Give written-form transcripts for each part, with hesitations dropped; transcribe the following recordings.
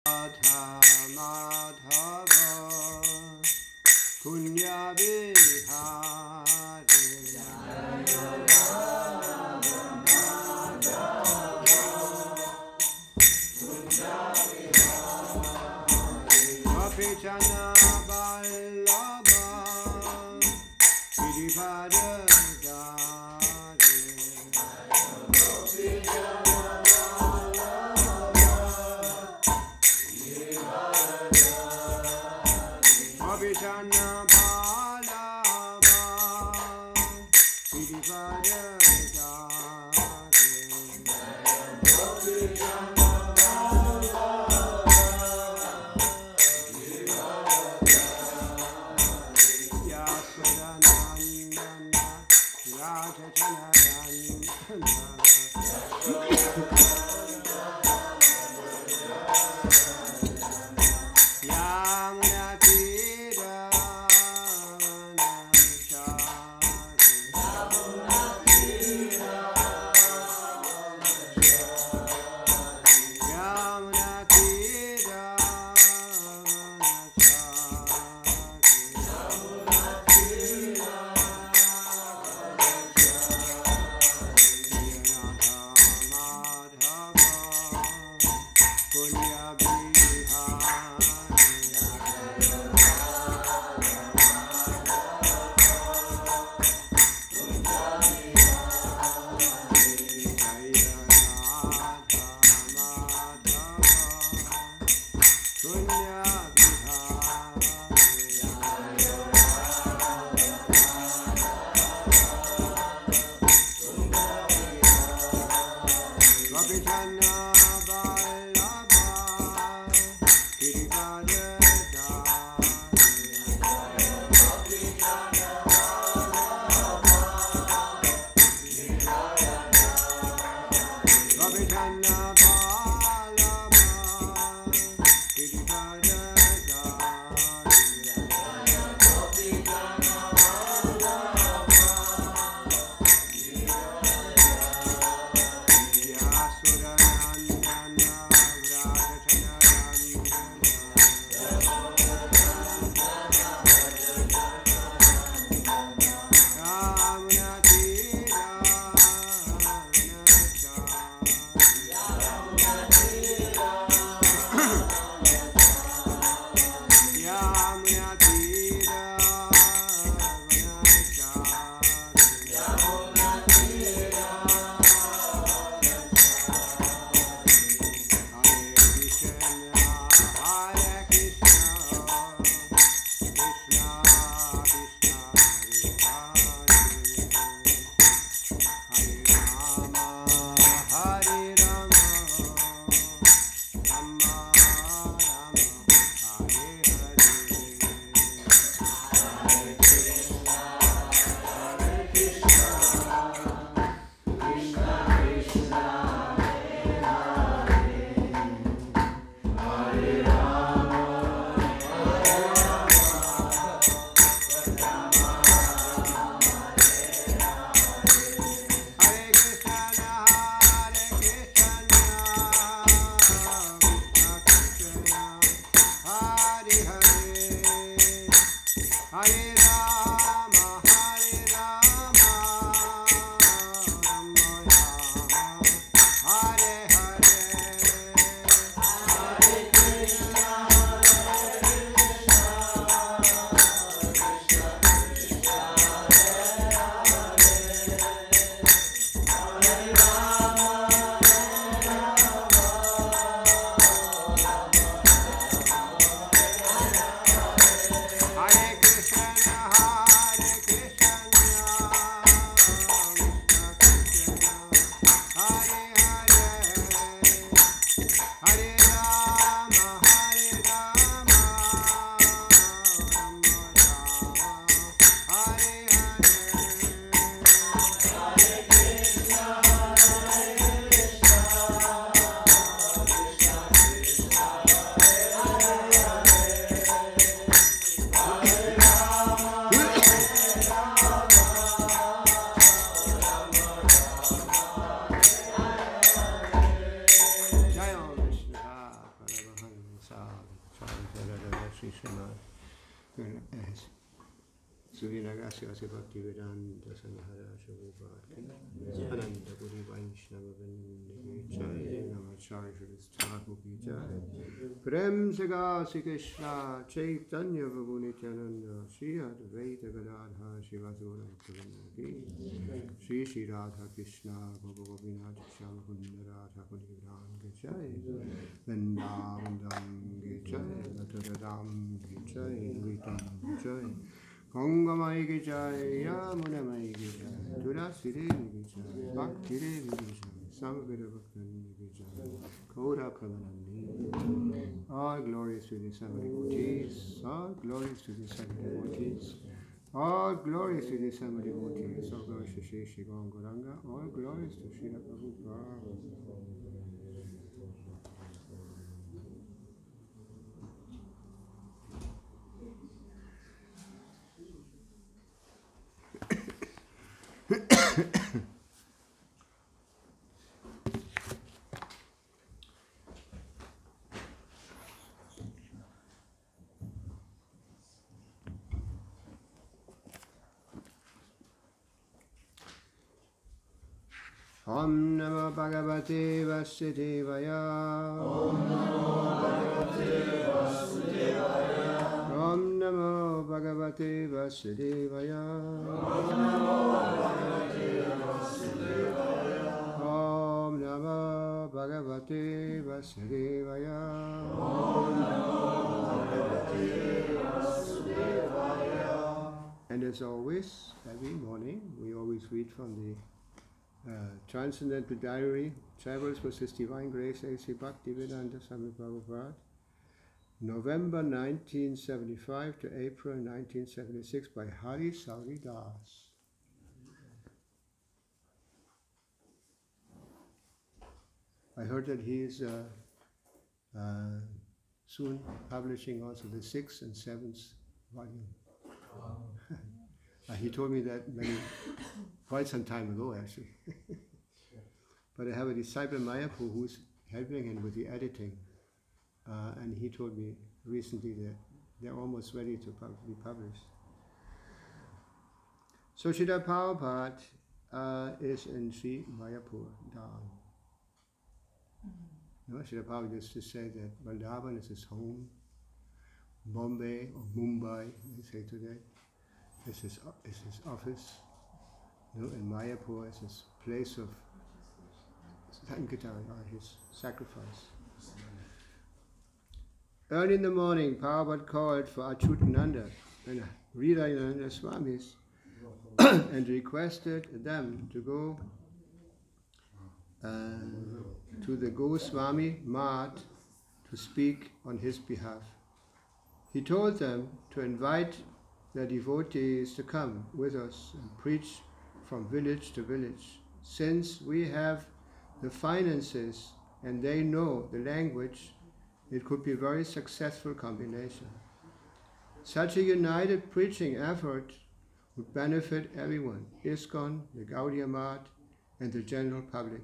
Radha Madhava Kunya Vihari Kapitana Vallabha Girivaradari Kapitana Vallabha Hare Suvinagasya Bhakti Vedanta Sanghara Shabhupadki Ananda Puri Vaishnava Vindhi Jai Namacharya Thakur Ki Jai Prem Sagasi Krishna Chaitanya Prabhu Nityananda Shri Advaita Gadadha Shivasura Bhaktivinoda Ki Shri Radha Krishna Bhava Gopinath Shyama Kunda Radha Kundi Ki Jai Vrindavandam Ki Jai Radharadam Ki Jai Ritam Ki Jai Gangamai ki jai, Yamunamai ki jai, Tulasi Devi ki jai, Bhakti Devi ki jai, Samaveda Bhakti ki jai, Koda Kamanandi. All glories to the seven devotees, all glories to the seven devotees, all glories to the seven devotees, all glories to Shri Shri Gauranga, all glories to Srila Prabhupada. Om Namo Bhagavate Vasudevaya. Om Namo Bhagavate Vasudevaya. Om Namo Bhagavate Vasudevaya. Om Namo Bhagavate Vasudevaya. And as always, every morning, we always read from the Transcendental Diary, Travels with His Divine Grace, A.C. Bhakti Vedanta Swami Prabhupada, November 1975 to April 1976 by Hari Sauri Das. I heard that he is soon publishing also the 6th and 7th volume. He told me that quite some time ago, actually. But I have a disciple, Mayapur, who's helping him with the editing. And he told me recently that they're almost ready to be published. So Srila Prabhupada is in Sri Mayapur, Dham. No, Srila Prabhupada used to say that Vrindavan is his home, Bombay or Mumbai, they say today, is his office. No, and Mayapur is his place of Sankirtan, or his sacrifice. Early in the morning, Prabhupada called for Achyutananda and Hridayananda Swamis and requested them to go to the Goswami Math to speak on his behalf. He told them to invite the devotees to come with us and preach from village to village. Since we have the finances and they know the language, it could be a very successful combination. Such a united preaching effort would benefit everyone, ISKCON, the Gaudiya Math, and the general public.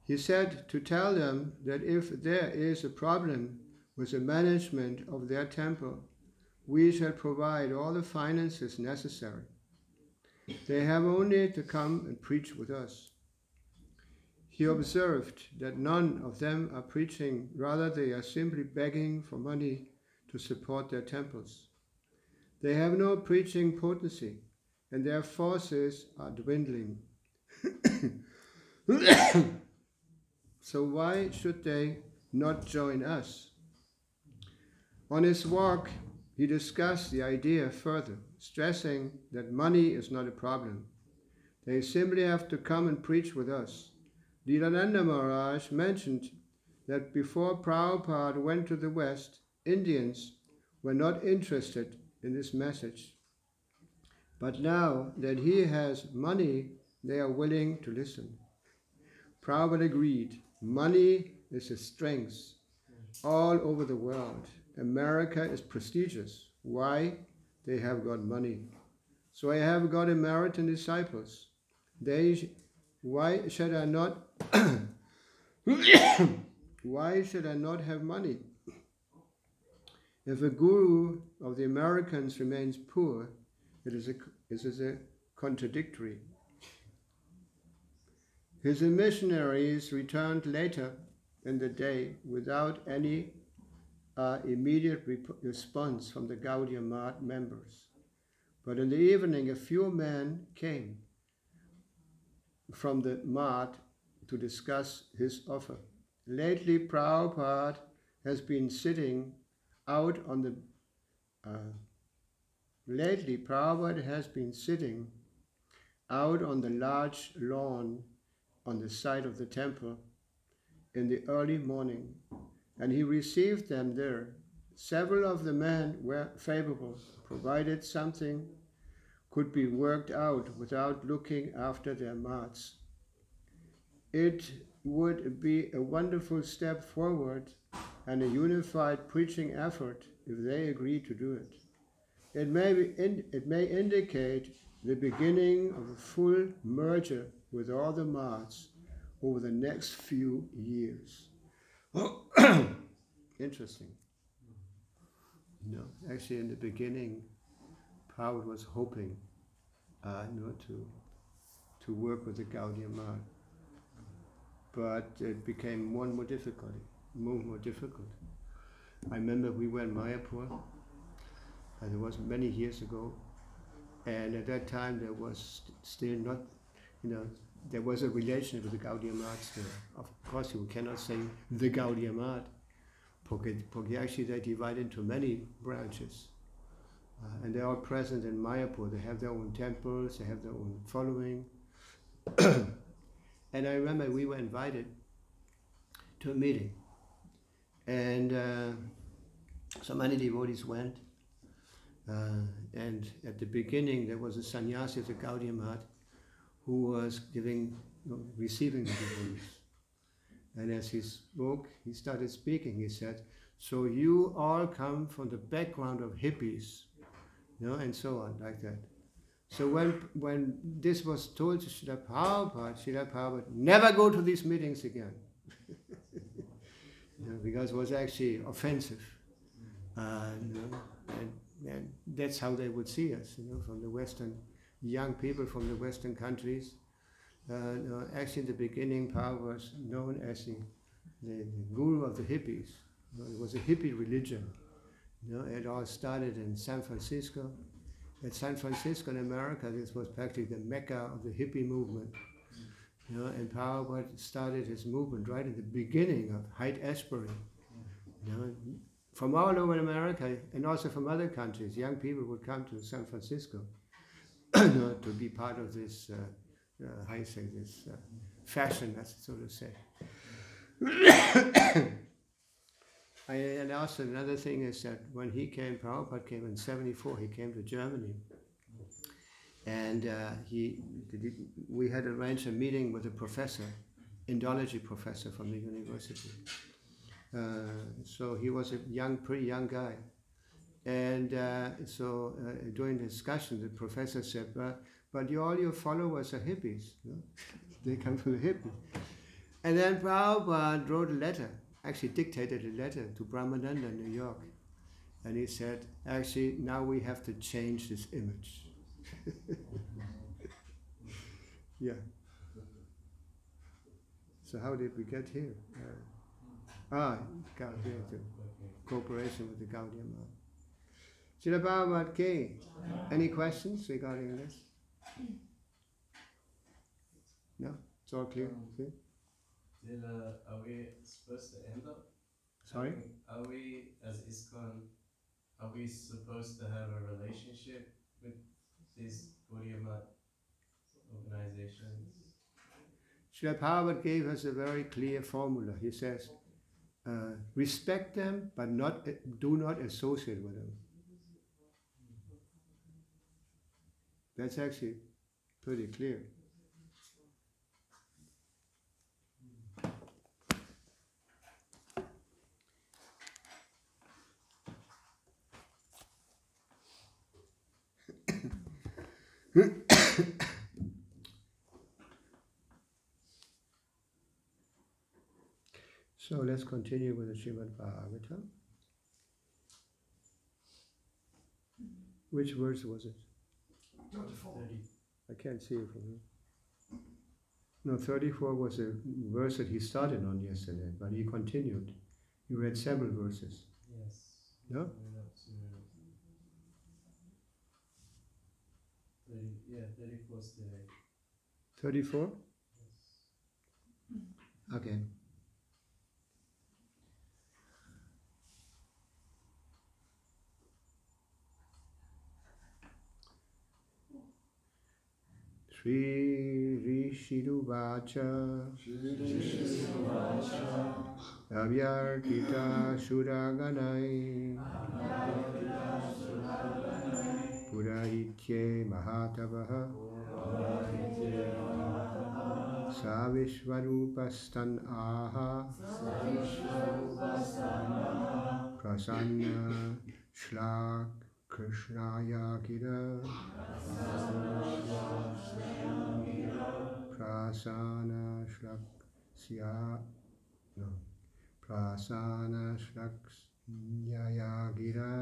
He said to tell them that if there is a problem with the management of their temple, we shall provide all the finances necessary. They have only to come and preach with us. He observed that none of them are preaching, rather they are simply begging for money to support their temples. They have no preaching potency, and their forces are dwindling. So why should they not join us? On his walk, he discussed the idea further, stressing that money is not a problem. They simply have to come and preach with us. Lilananda Maharaj mentioned that before Prabhupada went to the West, Indians were not interested in this message. But now that he has money, they are willing to listen. Prabhupada agreed, money is a strength all over the world. America is prestigious. Why? They have got money. So I have got American disciples. Why should I not why should I not have money? If a guru of the Americans remains poor, it is a contradictory. His missionaries returned later in the day without any immediate response from the Gaudiya Math members. But in the evening, a few men came from the Math to discuss his offer. Lately, Prabhupada has been sitting out on the large lawn on the side of the temple in the early morning, and he received them there. Several of the men were favorable, provided something could be worked out without looking after their mats. It would be a wonderful step forward and a unified preaching effort if they agree to do it. It may indicate the beginning of a full merger with all the mats over the next few years. Interesting. No, actually, in the beginning, Prabhupada was hoping, to work with the Gaudiya Math, but it became more and more difficult. I remember we were in Mayapur, and it was many years ago, and at that time there was still not, there was a relation with the Gaudiya Math still. Of course, you cannot say the Gaudiya Math, because actually they divide into many branches. And they're all present in Mayapur. They have their own temples, they have their own following. And I remember we were invited to a meeting. And so many devotees went. And at the beginning, there was a sannyasi of the Gaudiya Math who was receiving the devotees. And as he started speaking, he said, "So you all come from the background of hippies," and so on, like that. So when this was told to Srila Prabhupada never go to these meetings again, because it was actually offensive. And that's how they would see us, from the Western, young people from the Western countries. Actually, in the beginning, Prabhupada was known as the guru of the hippies. It was a hippie religion. It all started in San Francisco. At San Francisco in America, this was practically the mecca of the hippie movement. And Prabhupada started his movement right at the beginning of Haight-Ashbury. From all over America and also from other countries, young people would come to San Francisco to be part of this, this fashion, so to say. And also another thing is that when Prabhupada came in 1974, he came to Germany. And we had arranged a meeting with a professor, Indology professor from the university. So he was a pretty young guy. And so during the discussion, the professor said, but all your followers are hippies. They come from the hippies. And then Prabhupada wrote a letter, actually dictated a letter to Brahmananda in New York. And he said, actually, now we have to change this image. Yeah. So how did we get here? Cooperation with the Gaudiya Math. Srila Prabhupada K. Any questions regarding this? No? It's all clear? Are we supposed to end up? Sorry? Are we, as ISKCON, are we supposed to have a relationship with these Gaudiya Math organizations? Srila Prabhupada gave us a very clear formula. He says, respect them, but do not associate with them. That's actually pretty clear. So let's continue with the Srimad Bhagavatam. Which verse was it? 34. 30. I can't see it from here. No, 34 was a verse that he started on yesterday, but he continued. He read several verses. Yes. No? We're up to 30, yeah, 34 today. 34? Yes. Okay. Shri Rishiruvacha Avyartita Suraganai Purahitye Mahatavaha Savishvarupastan Aha Prasanna Shlak Krishnaya Gira Prasana Shlaksya no Prasana Shlaksya Gira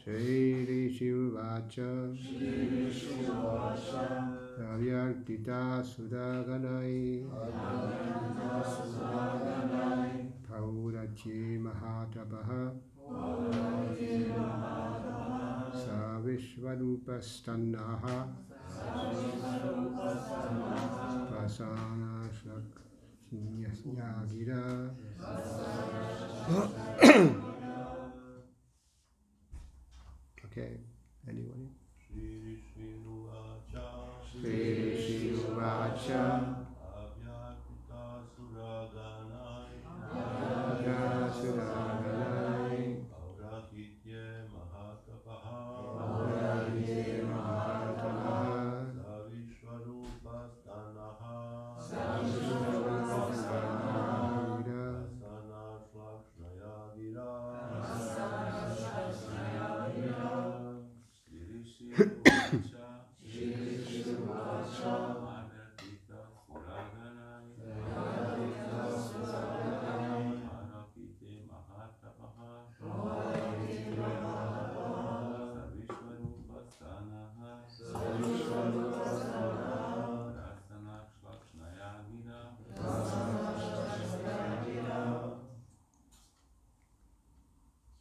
Shri Rishivacha Avyartita Sudaganai Pauratye Mahatabaha Savishvarupastanaha Prasana Shlaksya Gira. Okay, anybody? Shri Rishiruvacha Avyartita Suraganai Aurahitye Mahatapaha Savishvarupastanaha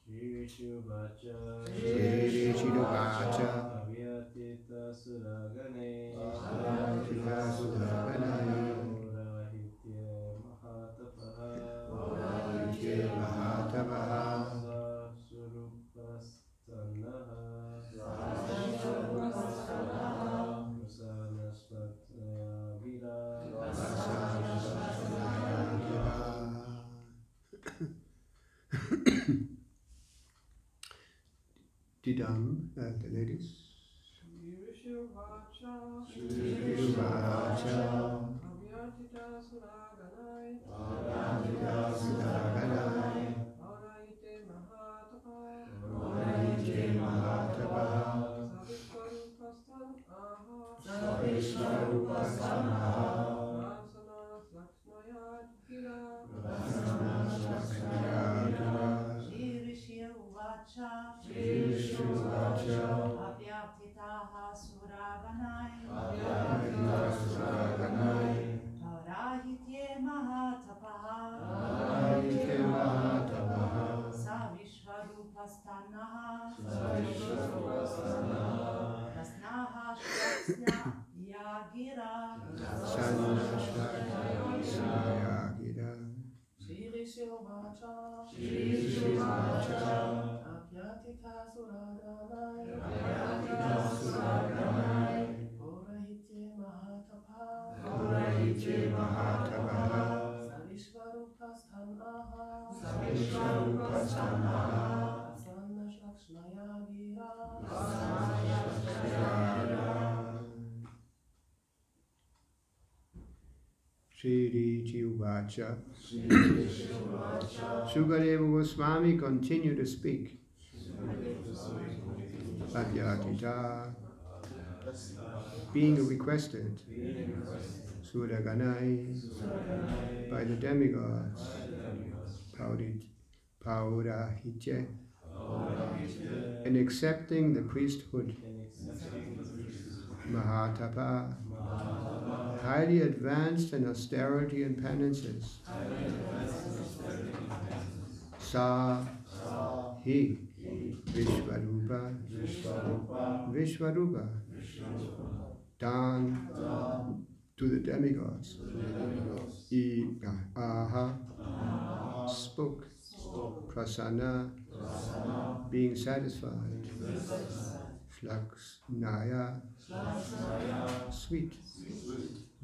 Rishiruvacha Avyartita Suraganai Purahitye Mahatapaha Savishvarupastanaha Prasana Shlaksya Gira Didam, the ladies. Shri Rishiruvacha Avyartita Suraganai Aurahitye Mahatapaha Savishvarupastanaha Prasana Shlaksya Gira Shri Rishiruvacha Avyartitaha Suraganai Aurahitye Mahatapaha Savishvarupastanaha Prasnaha Shlaksya Yagira Shri Rishiruvacha Avyartita Suraganai Purahitye Mahatapaha Savishvarupastanaha Prasana Shlaksya Gira Shri Rishiruvacha. Sukadeva Goswami continued to speak. Avyartita, being requested, Suraganai, by the demigods, Paurahitya, in accepting the priesthood. Mahatapa, highly advanced in austerity and penances. Sa, he, Vishvarupa, Vishvarupa, Dan, to the demigods. Aha, spoke. Prasana, being satisfied. Shlaksnaya, sweet.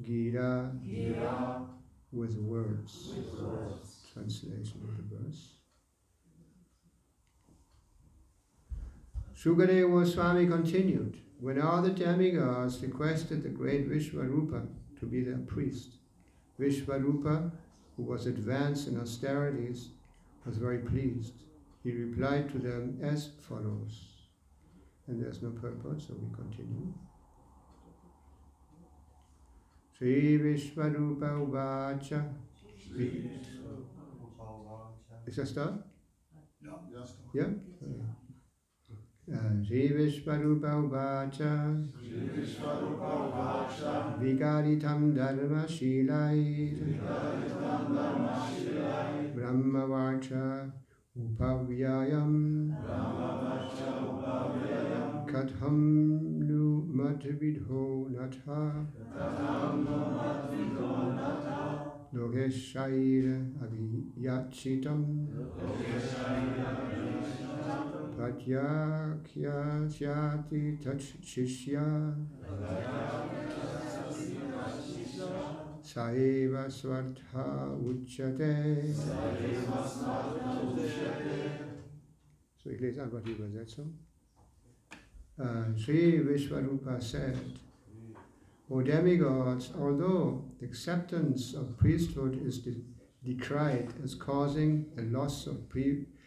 Gira, with words. Translation of the verse. Shukadeva Swami continued, when all the demigods requested the great Vishvarupa to be their priest, Vishvarupa, who was advanced in austerities, was very pleased. He replied to them as follows. And there's no purport, so we continue. Sri Vishvarupa Uvacha. Is that start? Yeah? Sri Vishvarupa Uvacha. Vigaritam Dharma Shilai. Brahma Vacha Upavyayam. Katham nu matvidho natha. Lokeshaira aviyachitam. Patyakya syati tachishya. Saeva swartha uchyate. So ich lese einfach die Übersetzung. Sri Vishvarupa said, O demigods, although the acceptance of priesthood is decried as causing a loss of Sri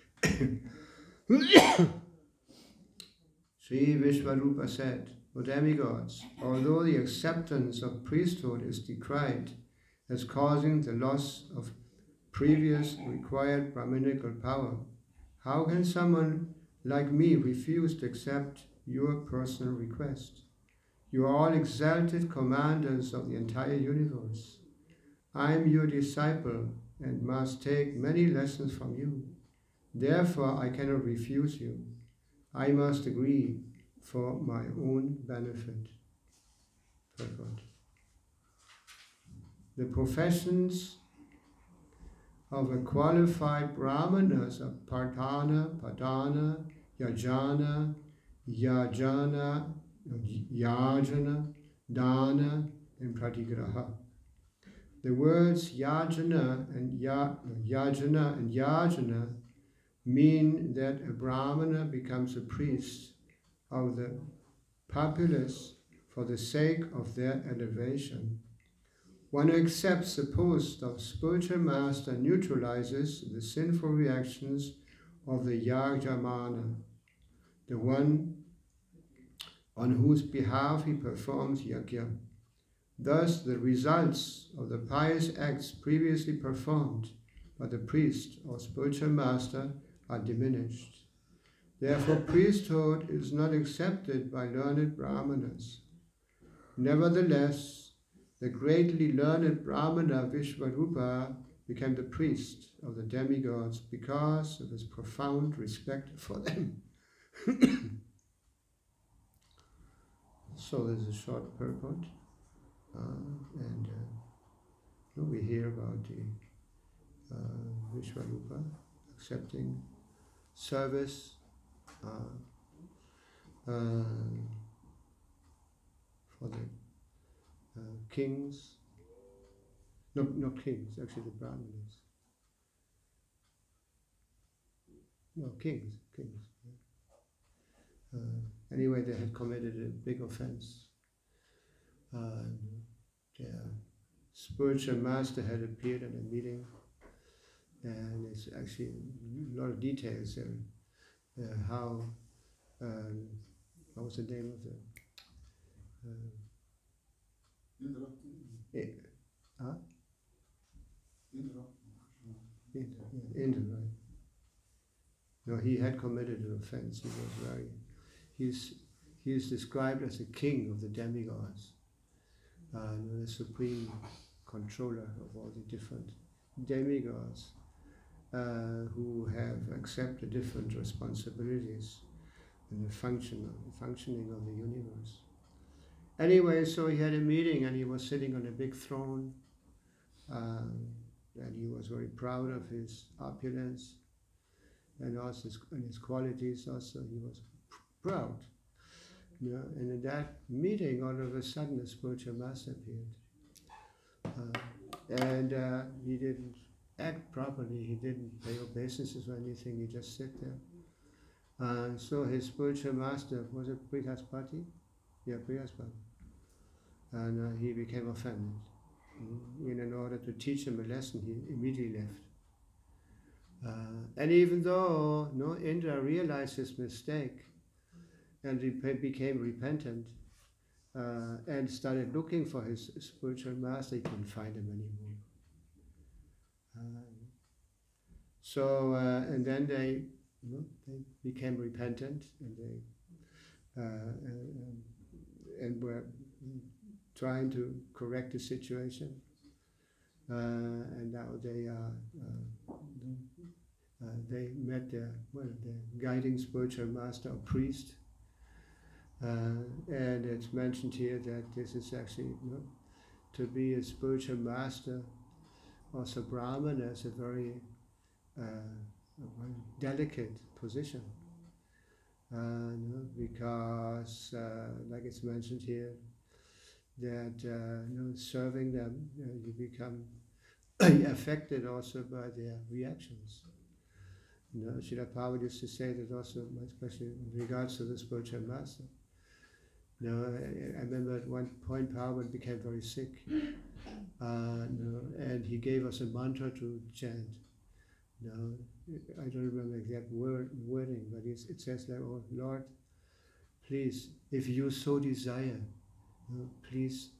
Vishvarupa said, O demigods, although the acceptance of priesthood is decried as causing the loss of previous required Brahminical power, how can someone like me refuse to accept your personal request? You are all exalted commanders of the entire universe. I am your disciple and must take many lessons from you. Therefore, I cannot refuse you. I must agree for my own benefit. Purport. The professions of a qualified brahmanas are Pardana, Padana, Yajana, Yajana, Dana, and Pratigraha. The words Yajana and Yajana mean that a brahmana becomes a priest of the populace for the sake of their elevation. One who accepts the post of spiritual master neutralizes the sinful reactions of the Yajamana, the one on whose behalf he performs yajna. Thus, the results of the pious acts previously performed by the priest or spiritual master are diminished. Therefore, priesthood is not accepted by learned brahmanas. Nevertheless, the greatly learned brahmana Vishvarupa became the priest of the demigods because of his profound respect for them. So there's a short purport, and we hear about the Vishvarupa accepting service for the kings, not kings, actually the brahmanas. No, kings. Anyway, they had committed a big offense. Their spiritual master had appeared at a meeting, and it's actually a lot of details there. How what was the name of the Indra, right? No, he had committed an offense. He was very. He is described as the king of the demigods, the supreme controller of all the different demigods who have accepted different responsibilities in the functioning of the universe. Anyway, so he had a meeting and he was sitting on a big throne, and he was very proud of his opulence and also his qualities. Also, he was proud. Yeah, and in that meeting, all of a sudden, a spiritual master appeared. And he didn't act properly, he didn't pay obeisances or anything, he just sit there. So his spiritual master, was it Brihaspati? Yeah, Brihaspati. And he became offended. And in order to teach him a lesson, he immediately left. And even though Indra realized his mistake, and he became repentant and started looking for his spiritual master, he couldn't find him anymore. And then they became repentant, and were trying to correct the situation. And now they met their guiding spiritual master or priest. And it's mentioned here that this is actually, to be a spiritual master, also Brahman, is a very delicate position. Because, like it's mentioned here, that serving them, you become affected also by their reactions. Srila Prabhupada used to say that also, especially in regards to the spiritual master. I remember at one point Prabhupada became very sick, and he gave us a mantra to chant. I don't remember the exact wording, but it says like, "Oh Lord, please, if you so desire, please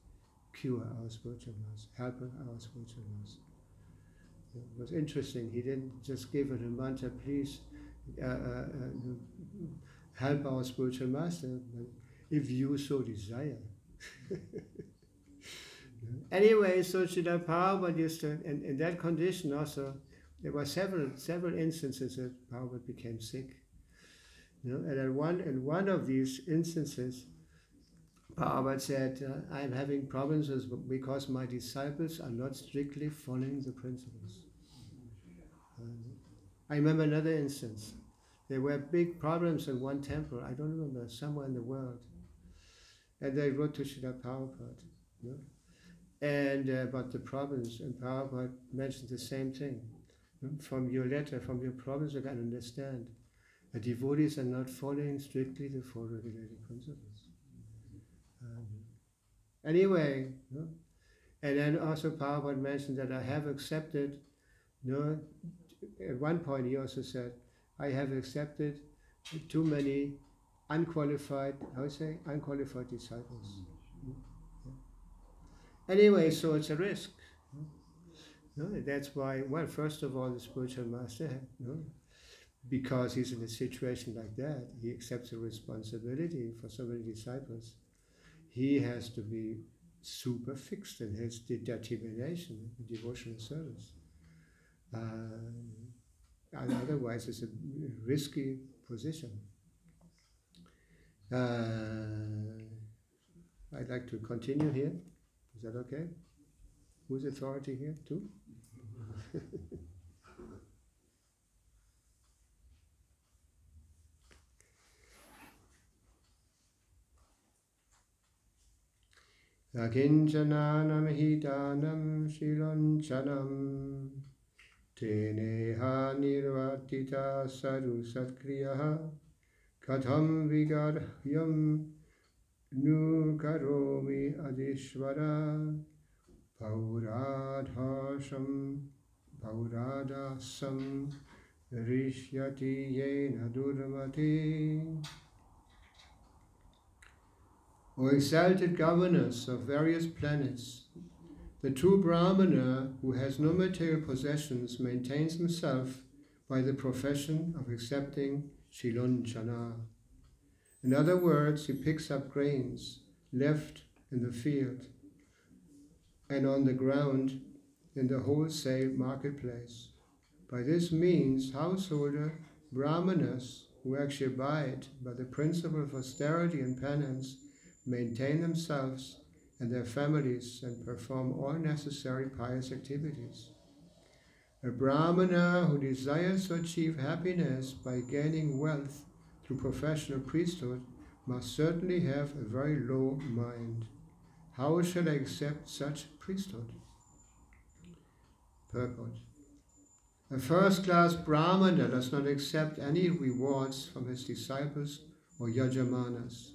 cure our spiritual master, help our spiritual master." It was interesting. He didn't just give it a mantra, "Please help our spiritual master," but if you so desire. Anyway, so Srila Prabhupada used to, in that condition also, there were several instances that Prabhupada became sick. And in one of these instances, Prabhupada said, "I'm having problems because my disciples are not strictly following the principles." I remember another instance. There were big problems in one temple, I don't remember, somewhere in the world. And they wrote to Srila Prabhupada, and about the problems, and Prabhupada mentioned the same thing. From your letter, from your problems, you can understand the devotees are not following strictly the four regulated principles. Anyway, and then also Prabhupada mentioned that I have accepted, at one point he also said, I have accepted too many unqualified disciples. Anyway, so it's a risk. That's why, first of all, the spiritual master, because he's in a situation like that, he accepts a responsibility for so many disciples. He has to be super fixed in his determination in devotional service. Otherwise, it's a risky position. I'd like to continue here. Is that okay? Who's authority here? Too? Akincananam hitanam shilanchanam teneha nirvatita sadhu satkriyaha katham vigarhyam nu karomi adishvara pauradasam rishyati yena durmati. O exalted governors of various planets, the true Brahmana who has no material possessions maintains himself by the profession of accepting Shilonchana. In other words, he picks up grains left in the field and on the ground in the wholesale marketplace. By this means, householder brahmanas who actually abide by the principle of austerity and penance maintain themselves and their families and perform all necessary pious activities. A brahmana who desires to achieve happiness by gaining wealth through professional priesthood must certainly have a very low mind. How shall I accept such priesthood? Purport. A first-class brahmana does not accept any rewards from his disciples or yajamanas.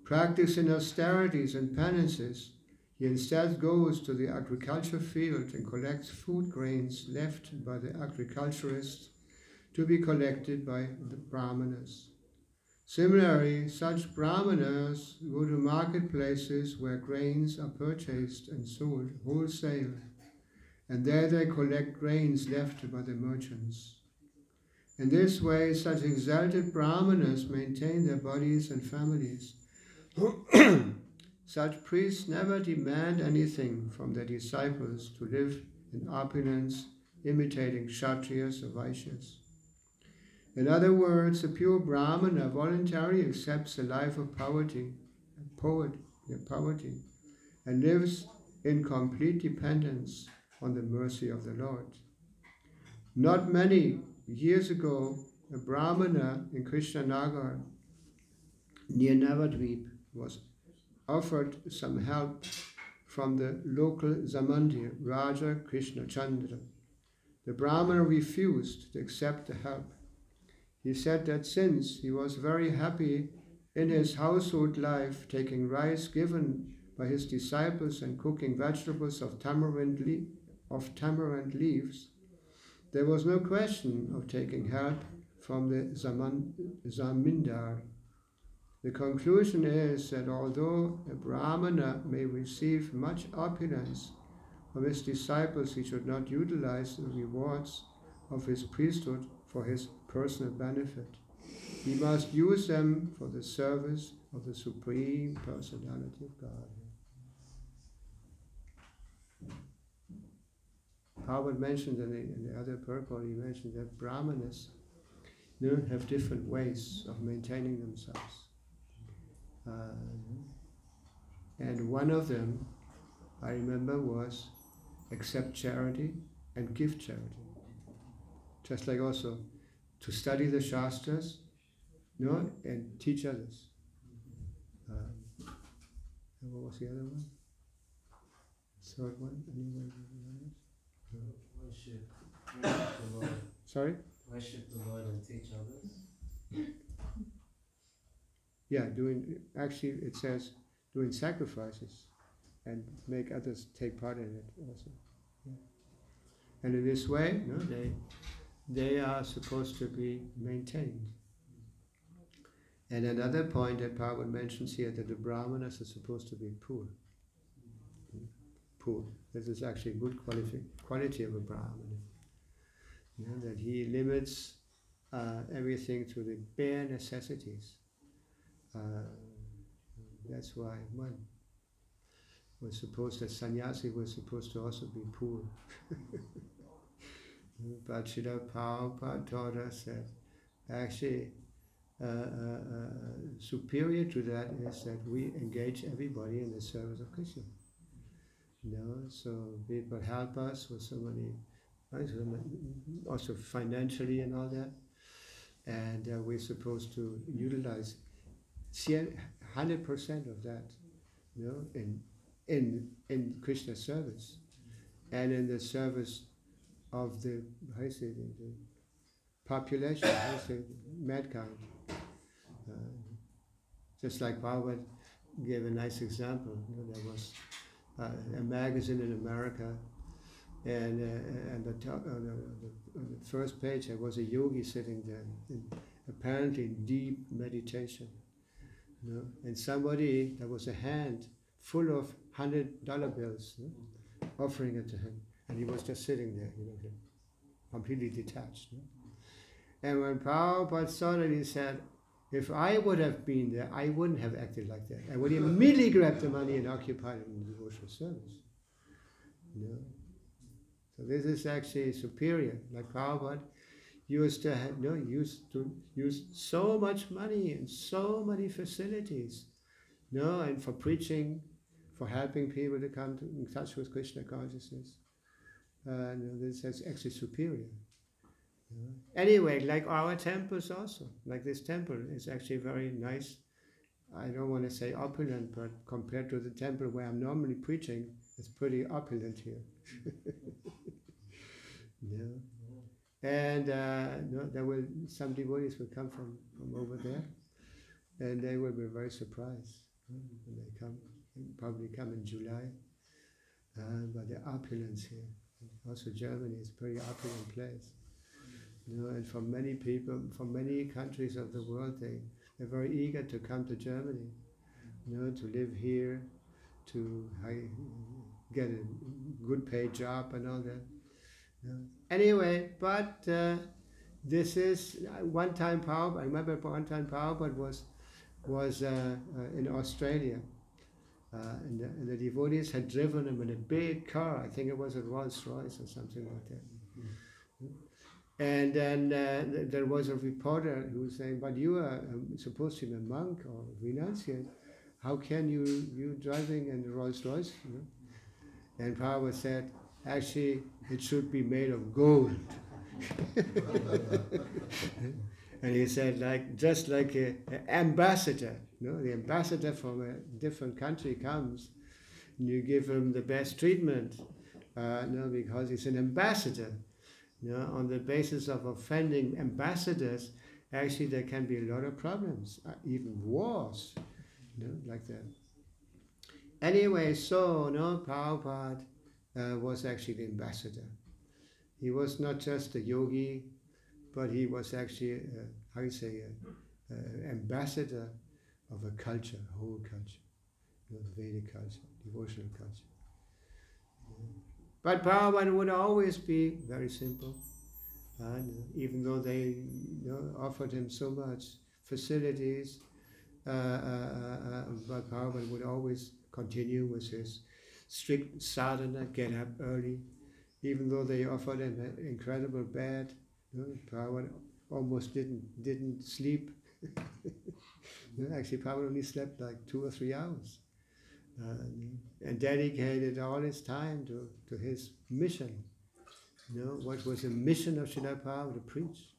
Practicing austerities and penances, he instead goes to the agriculture field and collects food grains left by the agriculturists to be collected by the brahmanas. Similarly, such brahmanas go to marketplaces where grains are purchased and sold wholesale, and there they collect grains left by the merchants. In this way, such exalted brahmanas maintain their bodies and families. Such priests never demand anything from their disciples to live in opulence, imitating Kshatriyas or Vaishyas. In other words, a pure brahmana voluntarily accepts a life of poverty, and lives in complete dependence on the mercy of the Lord. Not many years ago, a brahmana in Krishnanagar near Navadvip was offered some help from the local Zamandi, Raja Krishna Chandra. The brahmana refused to accept the help. He said that since he was very happy in his household life, taking rice given by his disciples and cooking vegetables of tamarind leaves, there was no question of taking help from the zamindar. The conclusion is that although a brahmana may receive much opulence from his disciples, he should not utilize the rewards of his priesthood for his personal benefit. He must use them for the service of the Supreme Personality of God. Howard mentioned in the other purport, he mentioned that brahmanas have different ways of maintaining themselves. And one of them, I remember, was accept charity and give charity. Just like also to study the Shastras, and teach others. And what was the other one? Third one? Anyone? Worship the Lord. Sorry? Worship the Lord and teach others. Yeah, actually it says doing sacrifices and make others take part in it also. Yeah. And in this way, they are supposed to be maintained. And another point that Prabhupada mentions here, that the brahmanas are supposed to be poor. Poor. This is actually a good quality of a brahmana. That he limits everything to the bare necessities. That's why one was supposed, that sannyasi was supposed to also be poor. But Srila Prabhupada taught us that actually superior to that is that we engage everybody in the service of Krishna. So people help us with so many, also financially and all that, and we're supposed to utilize 100% of that, in Krishna service, and in the service of the population, mankind. Just like Bhagavad gave a nice example. There was a magazine in America, and on the first page there was a yogi sitting there, in apparently deep meditation. And somebody, there was a hand full of $100 bills, offering it to him, and he was just sitting there, completely detached. And when Prabhupada saw that, he said, if I would have been there, I wouldn't have acted like that. I would immediately grab the money and occupy it in devotional service. You know? So this is actually superior. Like Prabhupada used to use so much money and so many facilities, and for preaching, for helping people to come in touch with Krishna consciousness. This is actually superior. Anyway, like our temples also, like this temple is actually very nice. I don't want to say opulent, but compared to the temple where I'm normally preaching, it's pretty opulent here. And there will some devotees will come from over there, and they will be very surprised when they come. They'll probably come in July, but the opulence here. Also, Germany is a pretty opulent place. And for many people, from many countries of the world, they're very eager to come to Germany, to live here, to get a good paid job and all that. Anyway, but this is one time Prabhupada. I remember one time Prabhupada was in Australia, and the devotees had driven him in a big car. I think it was a Rolls Royce or something like that. And then there was a reporter who was saying, but you are supposed to be a monk or renunciate. How can you driving in a Rolls Royce? And Prabhupada said, actually, it should be made of gold. And he said, just like an ambassador, the ambassador from a different country comes, and you give him the best treatment, because he's an ambassador. On the basis of offending ambassadors, actually there can be a lot of problems, even wars, like that. Anyway, so Prabhupada was actually the ambassador. He was not just a yogi, but he was actually, ambassador of a culture, a whole culture, the Vedic culture, devotional culture. But Prabhupada would always be very simple, even though they offered him so much facilities, but Prabhupada would always continue with his strict sadhana, get up early, even though they offered him an incredible bed. Prabhupada almost didn't sleep. Actually, Prabhupada only slept like 2 or 3 hours. And dedicated all his time to his mission. What was the mission of Srila Prabhupada? To preach,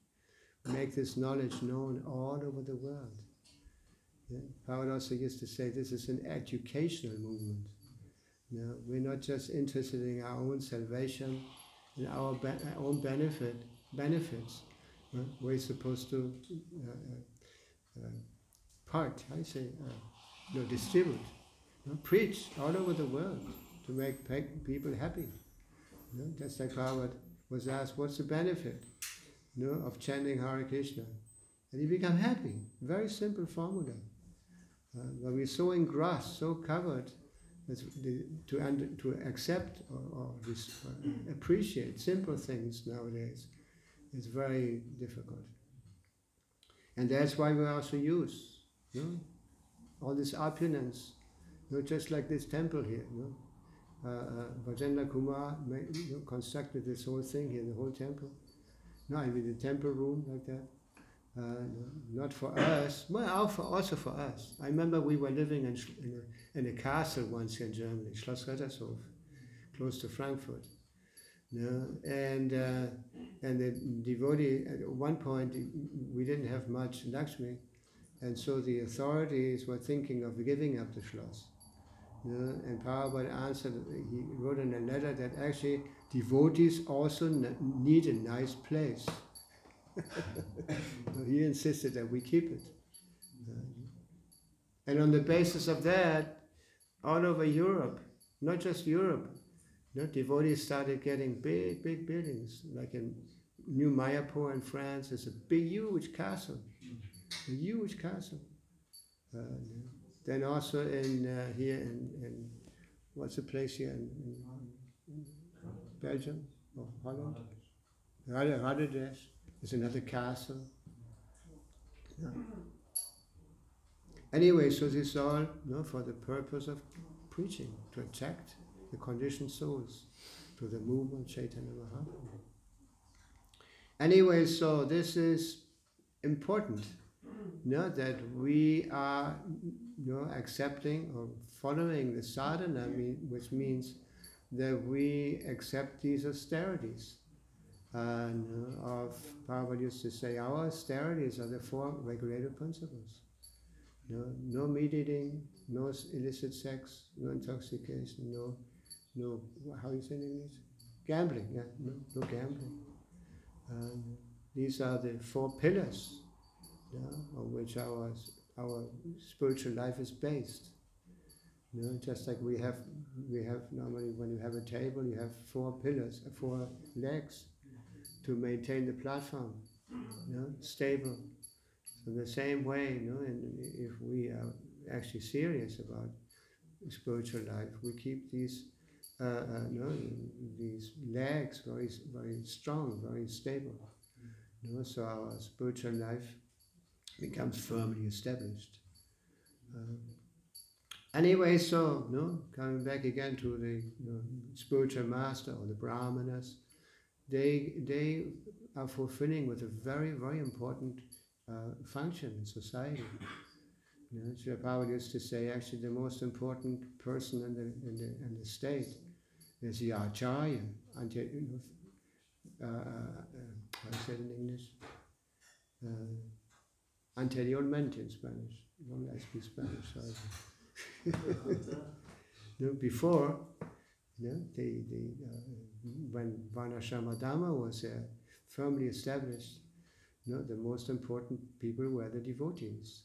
make this knowledge known all over the world. Prabhupada also used to say this is an educational movement. We're not just interested in our own salvation and our own benefits. We're supposed to distribute. Preach all over the world to make people happy. Just like Prabhupada was asked, what's the benefit of chanting Hare Krishna? And you become happy. Very simple formula. But we're so engrossed, so covered to accept or appreciate simple things nowadays. It's very difficult. And that's why we also use all this opulence. Just like this temple here, Bhajendra Kumar constructed this whole thing here, the whole temple. The temple room like that. Not for us, well, also for us. I remember we were living in a castle once in Germany, Schloss Rettershof, close to Frankfurt. And the devotee, at one point, we didn't have much Lakshmi, and so the authorities were thinking of giving up the Schloss. And Prabhupada answered, he wrote in a letter that actually devotees also need a nice place. He insisted that we keep it. And on the basis of that, all over Europe, not just Europe, devotees started getting big buildings, like in New Mayapur in France. There's a big, huge castle. A huge castle. Then also in here in what's the place here in Belgium or Holland? Gauradesh. There's another castle. Yeah. Anyway, so this is all for the purpose of preaching, to attract the conditioned souls to the movement of Chaitanya Mahaprabhu. Anyway, so this is important, that we are accepting or following the sadhana, which means that we accept these austerities. Of Prabhupada used to say, our austerities are the 4 regulative principles. No meat eating, no illicit sex, no intoxication, no how do you say in English? Gambling, no gambling. These are the 4 pillars on which our spiritual life is based. Just like we have normally, when you have a table, you have 4 pillars, 4 legs to maintain the platform, stable. So the same way, and if we are actually serious about spiritual life, we keep these these legs very, very strong, very stable. So our spiritual life becomes firmly established. Anyway, so coming back again to the spiritual master or the brahmanas, they are fulfilling with a very, very important function in society. Srila Prabhupada used to say, actually, the most important person in the state is the acharya. How do you say it in English? Anteriormente in Spanish. Don't I speak Spanish? Sorry. Before, when Varnashrama Dhamma was firmly established, the most important people were the devotees,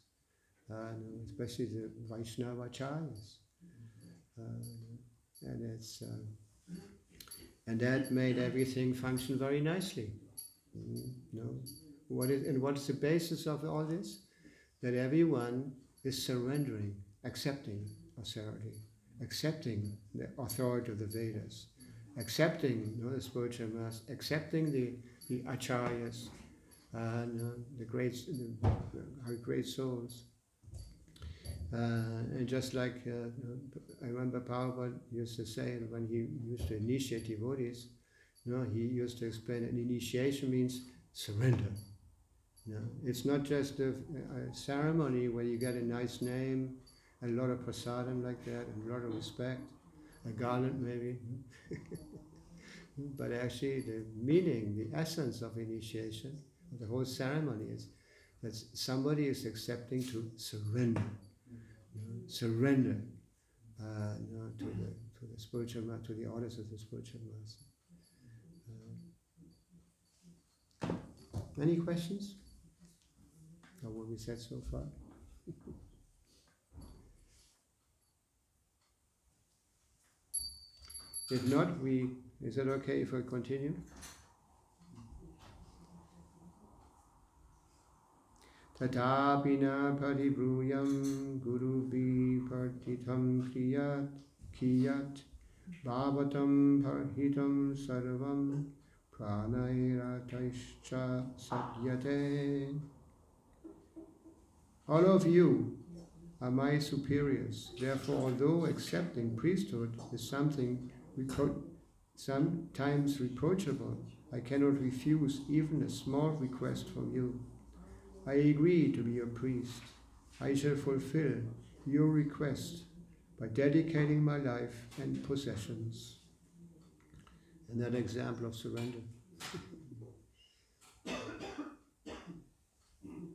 especially the Vaishnava acharyas, and that made everything function very nicely. What is the basis of all this? That everyone is surrendering, accepting authority, accepting the authority of the Vedas, accepting the spiritual master, accepting the acharyas, the great souls. And just like I remember Prabhupada used to say, when he used to initiate devotees, he used to explain that initiation means surrender. It's not just a ceremony where you get a nice name, a lot of prasadam like that, and a lot of respect, a garland maybe. But actually the meaning, the essence of initiation, of the whole ceremony is that somebody is accepting to surrender. Surrender to the spiritual master, to the orders of the spiritual master. Any questions on what we said so far? If not, is it okay if I continue? Tatapina paribruyam guruvi partitam kiyat bhavatam parhitam sarvam pranayratayascha sadyate. All of you are my superiors. Therefore, although accepting priesthood is something sometimes reproachable, I cannot refuse even a small request from you. I agree to be your priest. I shall fulfill your request by dedicating my life and possessions. Another example of surrender.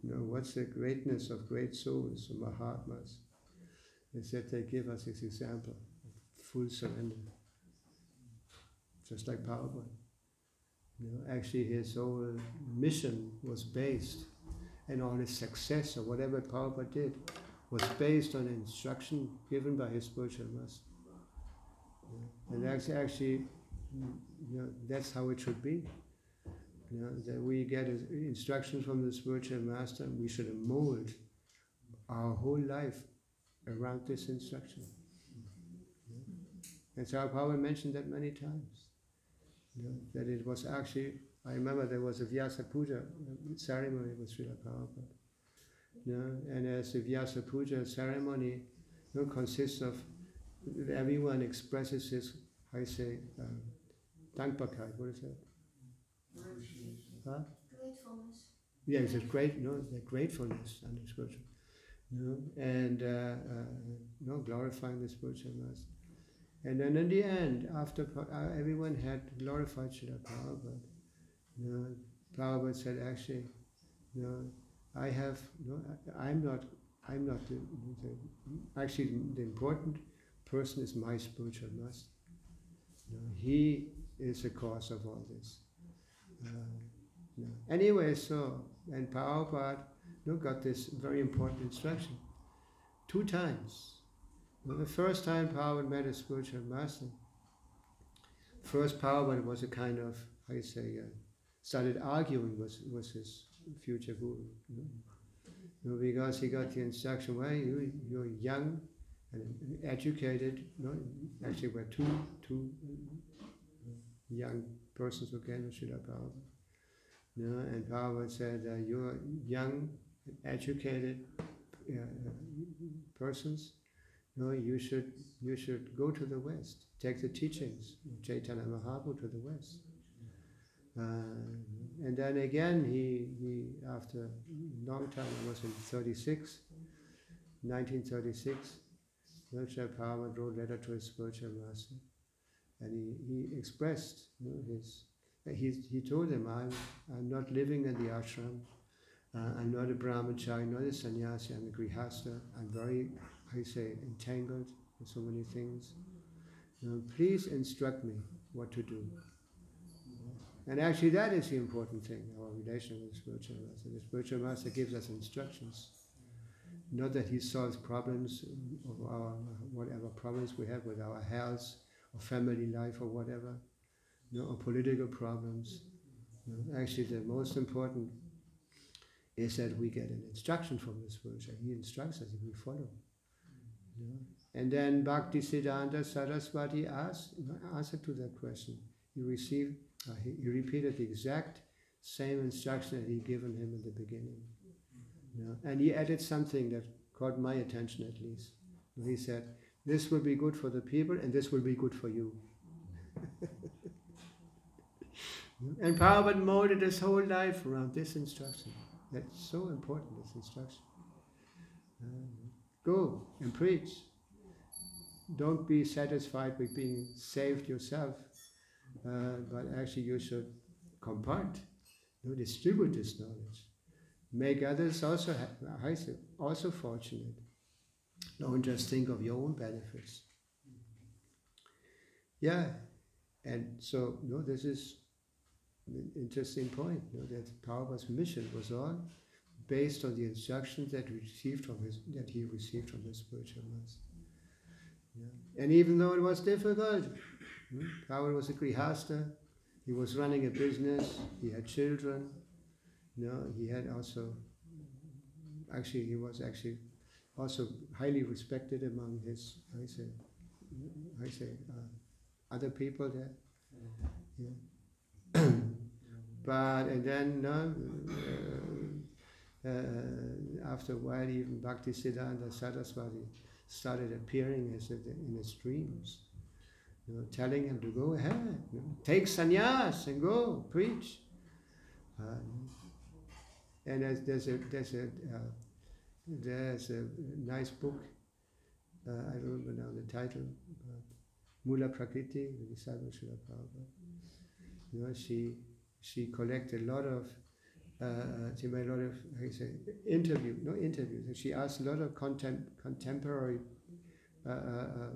What's the greatness of great souls, the Mahatmas? Is that they give us this example of full surrender. Just like Prabhupada. Actually his whole mission was based, and all his success or whatever Prabhupada did was based on instruction given by his spiritual master. And actually, that's how it should be. That we get instructions from the spiritual master, and we should mold our whole life around this instruction. And so Prabhupada mentioned that many times. That it was actually I remember there was a Vyasa Puja ceremony with Srila Prabhupada. And as the Vyasa Puja ceremony consists of everyone expresses his, I say, dankbarkeit. What is that? Huh? Gratefulness. Yes, it's great. The gratefulness and the spiritual, and glorifying the spiritual master. And then in the end, after everyone had glorified Srila Prabhupada, Prabhupada said, actually, I'm not actually the important person is my spiritual master. He is the cause of all this. Anyway, and Prabhupada got this very important instruction 2 times. The first time Prabhupada met a spiritual master, first Prabhupada was a kind of, started arguing with his future guru. Because he got the instruction, well, you're young and educated. Actually, we're two young persons who came to Srila Prabhupada. And Prabhupada said, you're young, educated persons. You should go to the West, take the teachings of Chaitanya Mahaprabhu to the West. And then again, he after a long time, it was in 1936, Srila Prabhupada wrote a letter to his spiritual master, and he expressed he told him, I'm not living in the ashram, I'm not a brahmachari, not a sannyasi, I'm a grihastha, I'm very, entangled with so many things. Please instruct me what to do. And actually that is the important thing, our relation with the spiritual master. The spiritual master gives us instructions. Not that he solves problems of our, whatever problems we have with our health, or family life, or whatever, or political problems. Actually the most important is that we get an instruction from the spiritual. He instructs us if we follow. And then Bhakti Siddhanta Saraswati answered to that question. He repeated the exact same instruction that he'd given him in the beginning. And he added something that caught my attention at least. He said, this will be good for the people and this will be good for you. And Prabhupada molded his whole life around this instruction. That's so important, this instruction. Go and preach. Don't be satisfied with being saved yourself, but actually you should distribute this knowledge. Make others also also fortunate. Don't just think of your own benefits. And so this is an interesting point. That Prabhupada's mission was all based on the instructions that he received from his spiritual master. And even though it was difficult, Prabhupada was a grihastha, he was running a business, he had children, he had also, he was also highly respected among his, other people there. But, and then, after a while, even Bhakti Siddhanta Saraswati started appearing in his dreams, telling him to go ahead, take sannyas and go preach. And there's a nice book. I don't remember now the title. Mula Prakriti, the disciple of Srila Prabhupada. She collected a lot of. She made a lot of interviews. And she asked a lot of contemporary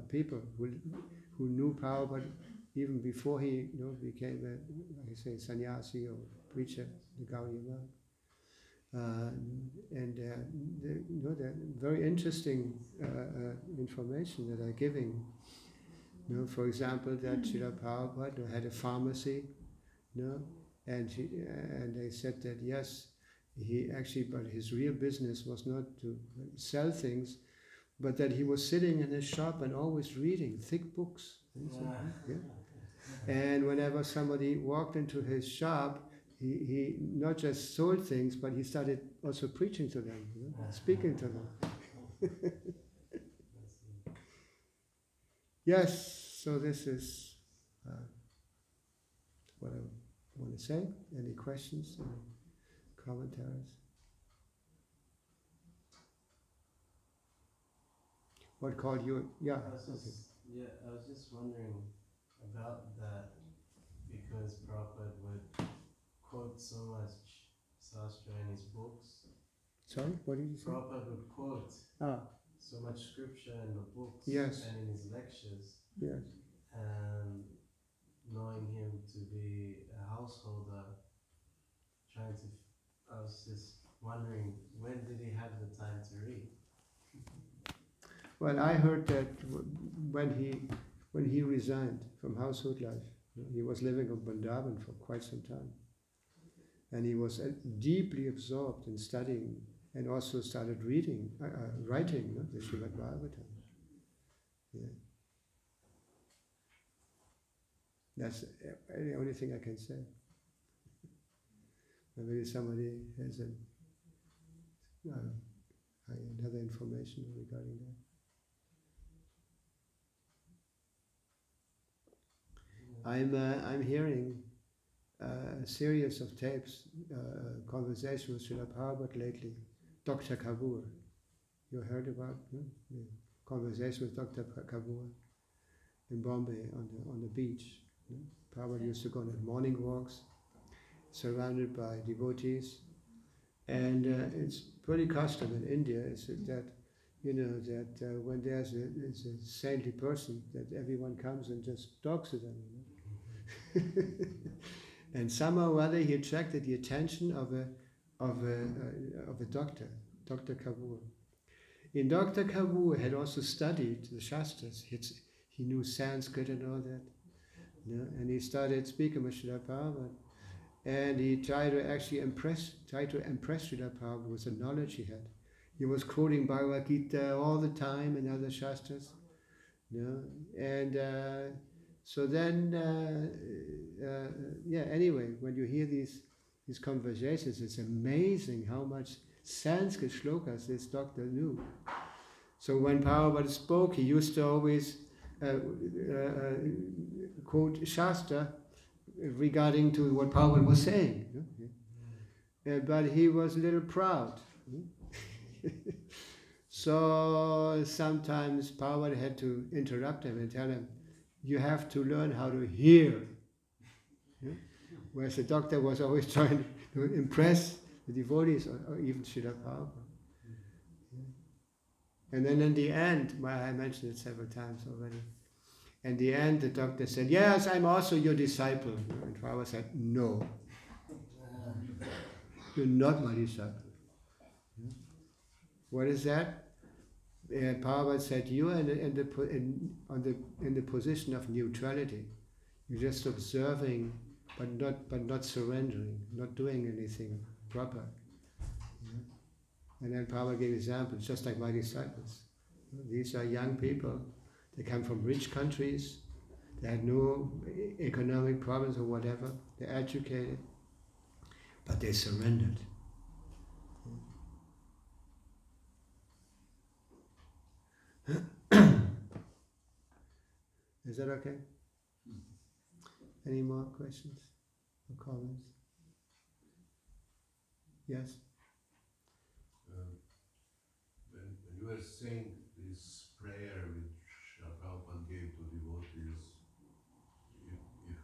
people who knew Prabhupada even before he became a sannyasi or preacher, the Gaudiya. And the very interesting information that they're giving. For example, that Srila Prabhupada had a pharmacy, and they said that yes, but his real business was not to sell things, but that he was sitting in his shop and always reading thick books. And whenever somebody walked into his shop, he not just sold things, but he started also preaching to them, speaking to them. Yes, so this is what I want to say. Any questions, any commentaries? What called you? Yeah. I was just wondering about that, because Prabhupada would quote so much Sastra in his books. Sorry, what did you say? Prabhupada would quote so much scripture in the books Yes. and in his lectures. Yes. And knowing him to be a householder, I was just wondering, when did he have the time to read? Well, I heard that when he resigned from household life, he was living in Vrindavan for quite some time, and he was deeply absorbed in studying, and also started reading, writing the Srimad Bhagavatam. Yeah. That's the only thing I can say. Maybe somebody has another information regarding that. I'm hearing a series of tapes, conversation with Srila Prabhupada lately. Dr. Kabur, you heard about the conversation with Dr. Kabur in Bombay on the beach. Prabhupada used to go on morning walks, surrounded by devotees, and it's pretty custom in India is that when there's a saintly person, that everyone comes and just talks to them. And somehow or other he attracted the attention of a doctor, Dr. Kabur. And Dr. Kabur had also studied the Shastras. He knew Sanskrit and all that. And he started speaking with Srila Prabhupada. And he tried to impress Srila Prabhupada with the knowledge he had. He was quoting Bhagavad Gita all the time and other Shastras. And so then, anyway, when you hear these conversations, it's amazing how much Sanskrit shlokas this doctor knew. So when Prabhupada spoke, he used to always quote Shastra regarding to what Prabhupada was saying. But he was a little proud. So sometimes Prabhupada had to interrupt him and tell him, you have to learn how to hear. Whereas the doctor was always trying to impress the devotees, or even Srila Prabhupada. And then in the end, I mentioned it several times already, in the end the doctor said, yes, I'm also your disciple. And Prabhupada said, no, you're not my disciple. What is that? And Prabhupada said, you are in the position of neutrality. You're just observing, but not surrendering, not doing anything proper. And then Prabhupada gave examples, just like my disciples. These are young people. They come from rich countries. They had no economic problems or whatever. They're educated, but they surrendered. Is that okay? Any more questions or comments? Yes? When you were saying this prayer which Prabhupada gave to devotees, if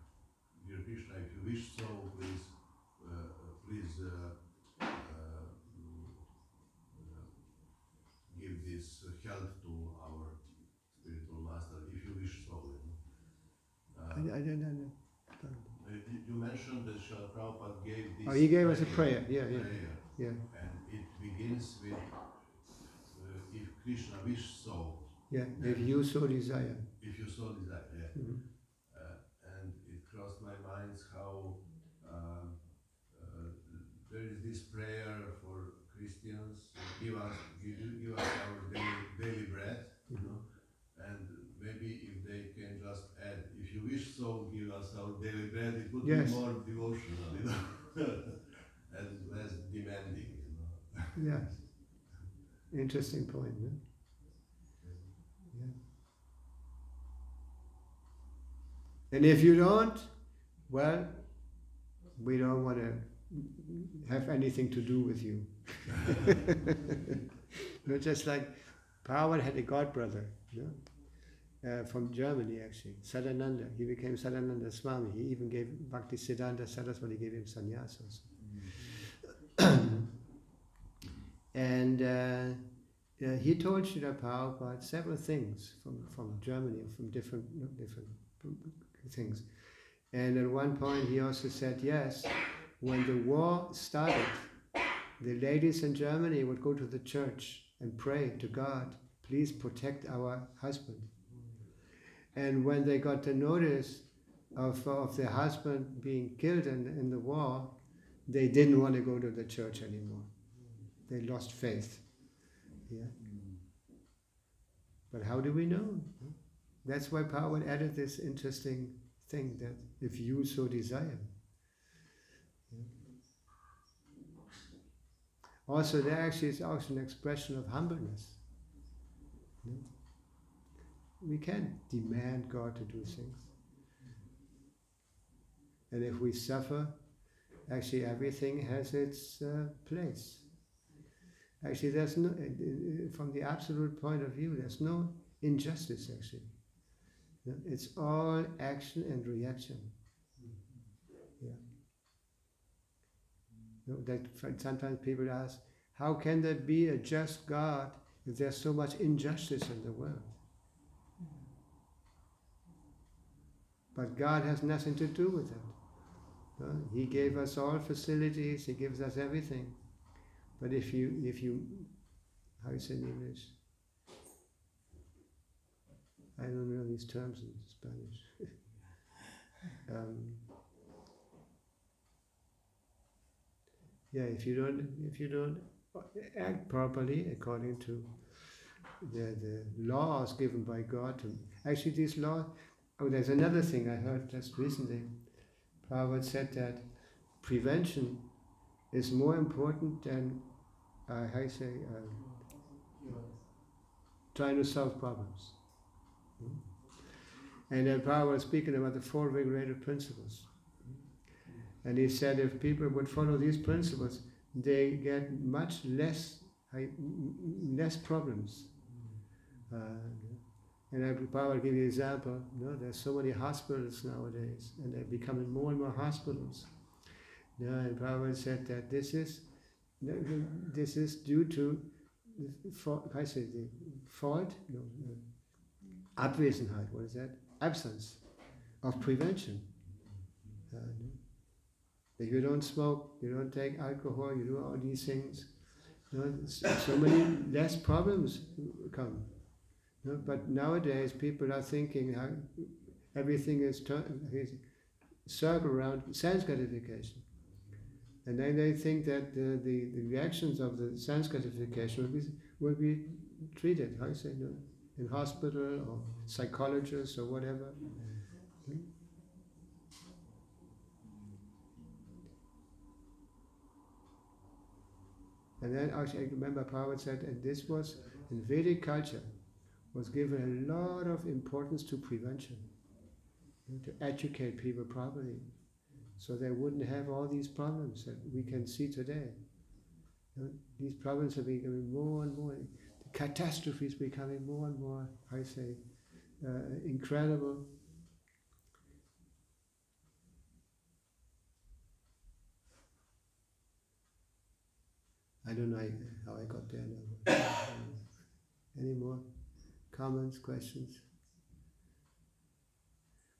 dear Krishna, if you wish so, please give this health to our spiritual master, if you wish so. I don't know. You mentioned that Srila Prabhupada gave this. Oh, he gave us a prayer. Yeah. And it begins with, if Krishna wish so. Yeah, if you so desire. If you so desire, yeah. Mm-hmm. And it crossed my mind how there is this prayer for Christians, give us our daily bread, and maybe if they can just add, if you wish so, give us our daily bread, it would be more devotional, and less demanding, you know. Yeah. Interesting point, no? Yeah. And if you don't, well, we don't want to have anything to do with you. No, just like Pawan had a god brother, you know, from Germany actually, Sadananda. He became Sadananda Swami. He even gave Bhakti Siddhanta Saraswati, gave him sannyas also. And he told Srila Prabhupada several things from Germany, from different things. And at one point he also said, yes, when the war started, the ladies in Germany would go to the church and pray to God, please protect our husband. And when they got the notice of their husband being killed in the war, they didn't want to go to the church anymore. They lost faith. Yeah. But how do we know? That's why Pawan added this interesting thing that if you so desire. Yeah. Also, there actually is also an expression of humbleness. Yeah. We can't demand God to do things. And if we suffer, actually everything has its place. Actually, there's no, from the absolute point of view, there's no injustice actually. It's all action and reaction. Yeah. That sometimes people ask, how can there be a just God if there's so much injustice in the world? But God has nothing to do with it. He gave us all facilities, He gives us everything. But if you, how you say in English? I don't know these terms in Spanish. If you don't act properly according to the laws given by God, actually these laws. Oh, there's another thing I heard just recently. Prabhupada said that prevention is more important than trying to solve problems. And then Prabhupada was speaking about the 4 regulative principles. And he said if people would follow these principles, they get much less problems. And I will give you an example. There's so many hospitals nowadays, and they're becoming more and more hospitals. And Prabhupada said that this is due to Abwesenheit. What is that? Absence of prevention. If you don't smoke, you don't take alcohol, you do all these things, so many less problems come. But nowadays people are thinking how everything is circled around sense gratification. And then they think that the reactions of the sense gratification will be treated, how you say, in hospital or psychologists or whatever. And then actually I remember Prabhupada said, and this was in Vedic culture, was given a lot of importance to prevention, to educate people properly, so they wouldn't have all these problems that we can see today. These problems are becoming more and more, the catastrophes becoming more and more, incredible. I don't know how I got there now. Any more comments, questions?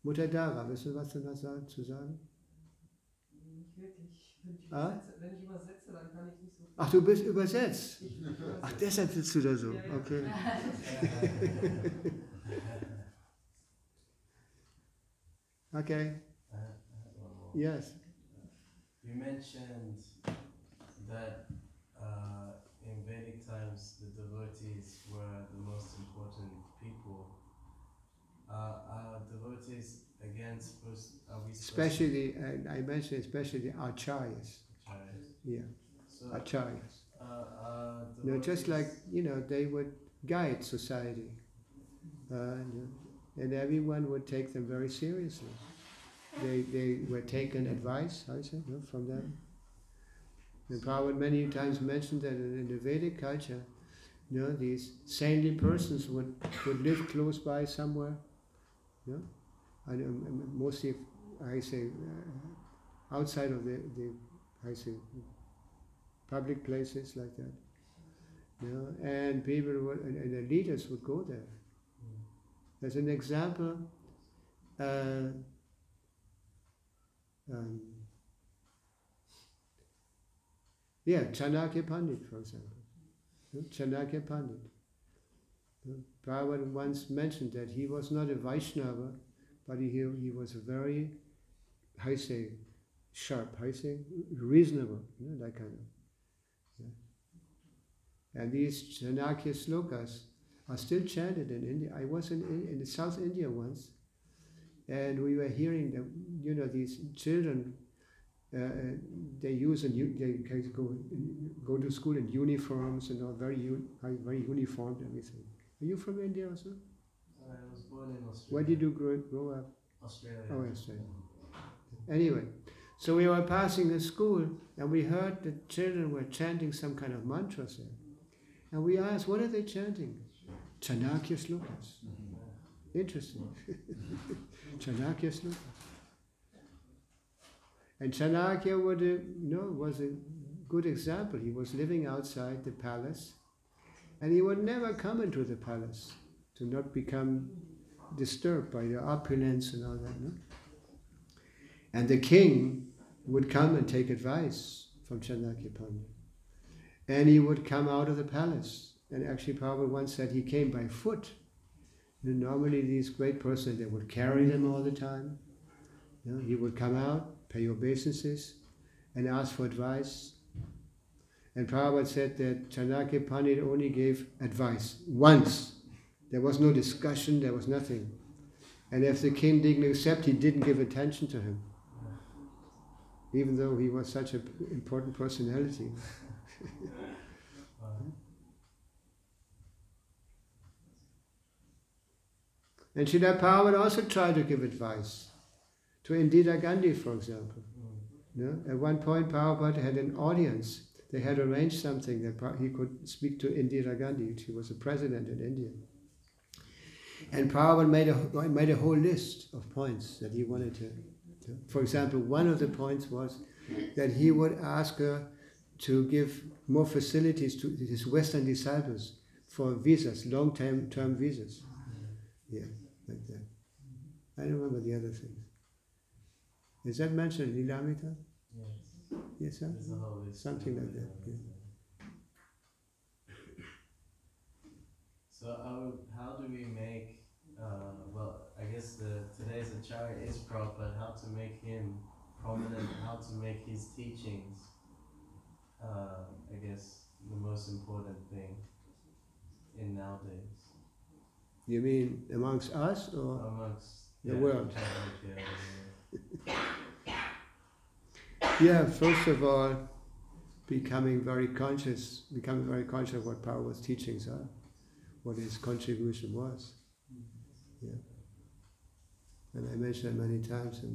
Mutter Dara, willst du was zu sagen? Nicht wirklich. Wenn ich übersetze, dann kann ich nicht so viel. Ach, du bist übersetzt? Ach, deshalb sitzt du da so. Ja, ja. Okay. Okay. Yes. You mentioned that in Vedic times the devotees were the most important people. Are devotees again supposed? Are we supposed Especially, I mentioned especially the acharyas. to try it? Yeah, So, acharyas. the Just like, they would guide society. And everyone would take them very seriously. They were taken advice, how is it, from them. And Prabhupada many times mentioned that in the Vedic culture, these saintly persons would live close by somewhere. And mostly, I say, outside of the I say, public places like that. And people would, and the leaders would go there. As an example, Chanakya Pandit, for example. Chanakya Pandit. Prabhupada once mentioned that he was not a Vaishnava, but he was a very, how you say, sharp, how you say, reasonable, that kind of. And these Chanakya slokas are still chanted in India. I was in the South India once, and we were hearing that, these children, they use they go to school in uniforms and all, very uniformed everything. Are you from India also? I was born in Australia. Where did you grow up? Australia. Oh, Australia. Anyway, so we were passing the school and we heard the children were chanting some kind of mantras there. And we asked, what are they chanting? Chanakya slokas. Interesting. Chanakya slokas. And Chanakya was a good example. He was living outside the palace, and he would never come into the palace to not become disturbed by the opulence and all that. No? And the king would come and take advice from Chanakya Pandit. And he would come out of the palace. And actually Prabhupada once said he came by foot. And normally these great persons, they would carry them all the time. He would come out, pay obeisances, and ask for advice. And Prabhupada said that Chanakya Pandit only gave advice once. There was no discussion, there was nothing. And if the king didn't accept, he didn't give attention to him. Even though he was such an important personality. And Srila Prabhupada also tried to give advice to Indira Gandhi, for example. At one point, Prabhupada had an audience. They had arranged something that he could speak to Indira Gandhi. She was a president in India. And Prabhupada made a whole list of points that he wanted to. For example, one of the points was that he would ask her to give more facilities to his Western disciples for visas, long-term visas. Yeah, like that. I don't remember the other things. Is that mentioned in Lilamrita? Yes. Yes, sir? Something like that. Yeah. So how do we make, I guess today's Acharya is Prabhupada, how to make him prominent, how to make his teachings, I guess, the most important thing in nowadays. You mean amongst us or amongst the world? Yeah. Yeah, first of all, becoming very conscious of what Prabhupada's teachings are, what his contribution was. Yeah. And I mentioned that many times, and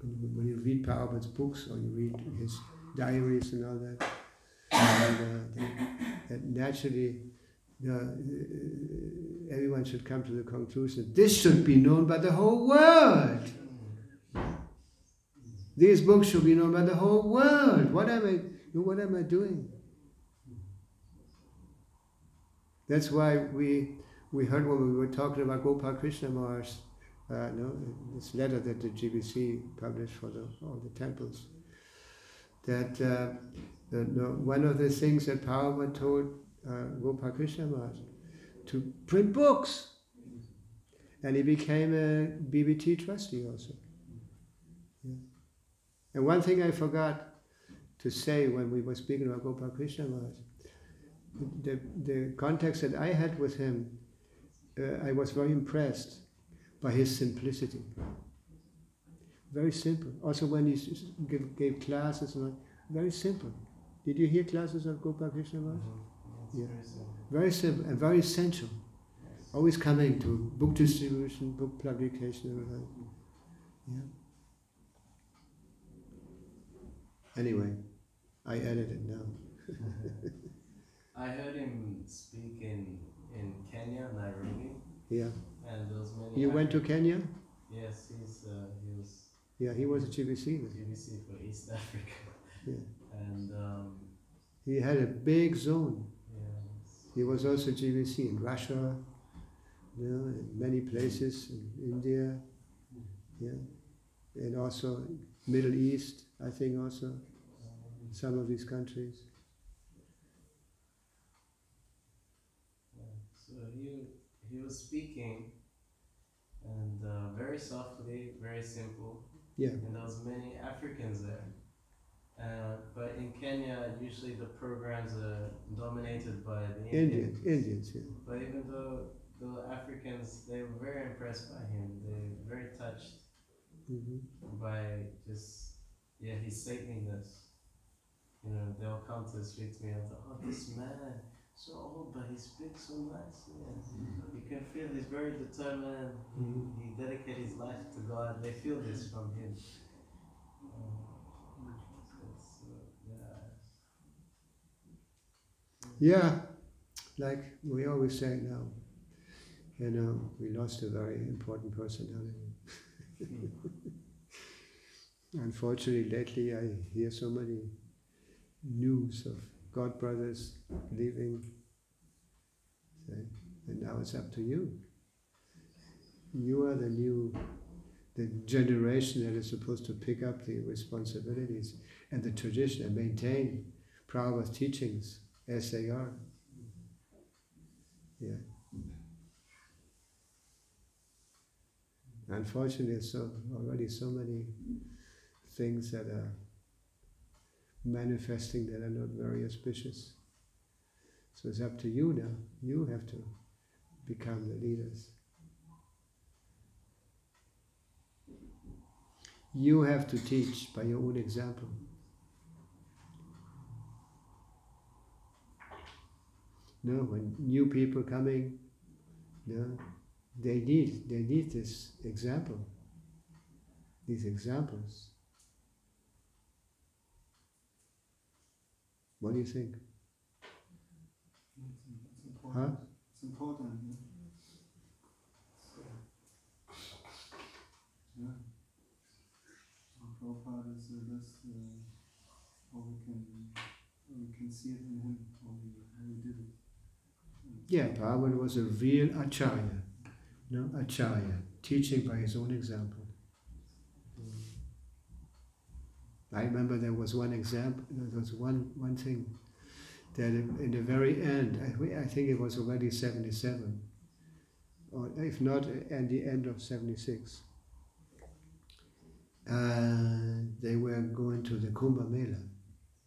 when you read Prabhupada's books or you read his diaries and all that, that naturally everyone should come to the conclusion that this should be known by the whole world. These books should be known by the whole world. What am I doing? That's why we heard when we were talking about Gopal Krishna Maharaj, this letter that the GBC published for all the temples, that one of the things that Prabhupada told Gopal Krishna Maharaj, to print books. And he became a BBT trustee also. Yeah. And one thing I forgot to say when we were speaking about Gopal Krishna Maharaj, the context that I had with him, I was very impressed by his simplicity. Very simple. Also when he gave classes, very simple. Did you hear classes of Gopal Krishna Maharaj? Yeah. Very simple and very essential. Always coming to book distribution, book publication, everything. Yeah. Anyway, I added it now. I heard him speak in Kenya, Nairobi. Yeah. And there was many. You went to Kenya? Yes, he was. Yeah, he was a GBC then. GBC for East Africa. Yeah. And he had a big zone. yeah. He was also GBC in Russia, in many places, in India, and also Middle East, I think also, some of these countries. So he was speaking, and very softly, very simple. Yeah. And there was many Africans there. But in Kenya, usually the programs are dominated by the Indians. Indians, yeah. But even though the Africans, they were very impressed by him. They were very touched by just, his saintliness. You know, they'll come to speak to me and thought, oh, this man, so old, but he speaks so nicely. And you can feel he's very determined. He dedicated his life to God. They feel this from him. Yeah, like we always say now, we lost a very important personality. Unfortunately, lately I hear so many news of God brothers leaving, and now it's up to you. You are the generation that is supposed to pick up the responsibilities and the tradition and maintain Prabhupada's teachings as they are. Yeah. Unfortunately, there's already so many things that are manifesting that are not very auspicious. So it's up to you now. You have to become the leaders. You have to teach by your own example. No, when new people coming, they need this example, these examples. What do you think? It's important. Huh? It's important. Yeah. Prabhupada is the best, how we can see it in him, how we did it. Yeah, Prabhupada was a real acharya, acharya, teaching by his own example. I remember there was one example, there was one thing, that in the very end, I think it was already 77, or if not, at the end of 76, they were going to the Kumbh Mela.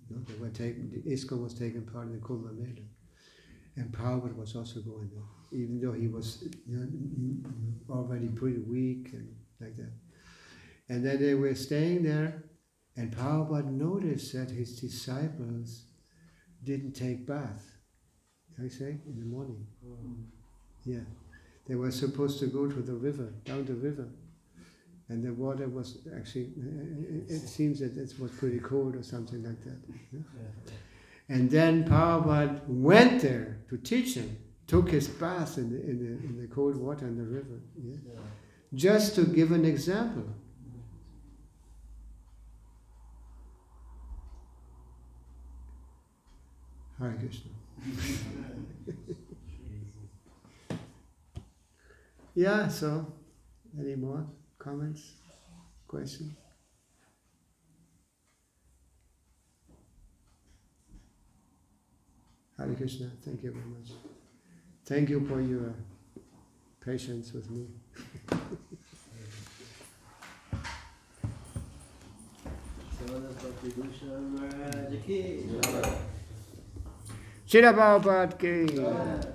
They were the ISKCON was taking part in the Kumbh Mela. And Prabhupada was also going there, even though he was already pretty weak and like that. And then they were staying there, and Prabhupada noticed that his disciples didn't take bath, I say, in the morning. Yeah, they were supposed to go to the river, down the river, and the water was actually, it seems that it was pretty cold or something like that. Yeah? And then Prabhupada went there to teach him, took his bath in the cold water in the river, just to give an example. Hare Krishna. Yeah, so, any more comments, questions? Hare Krishna, thank you very much. Thank you for your patience with me. Srila Prabhupada ki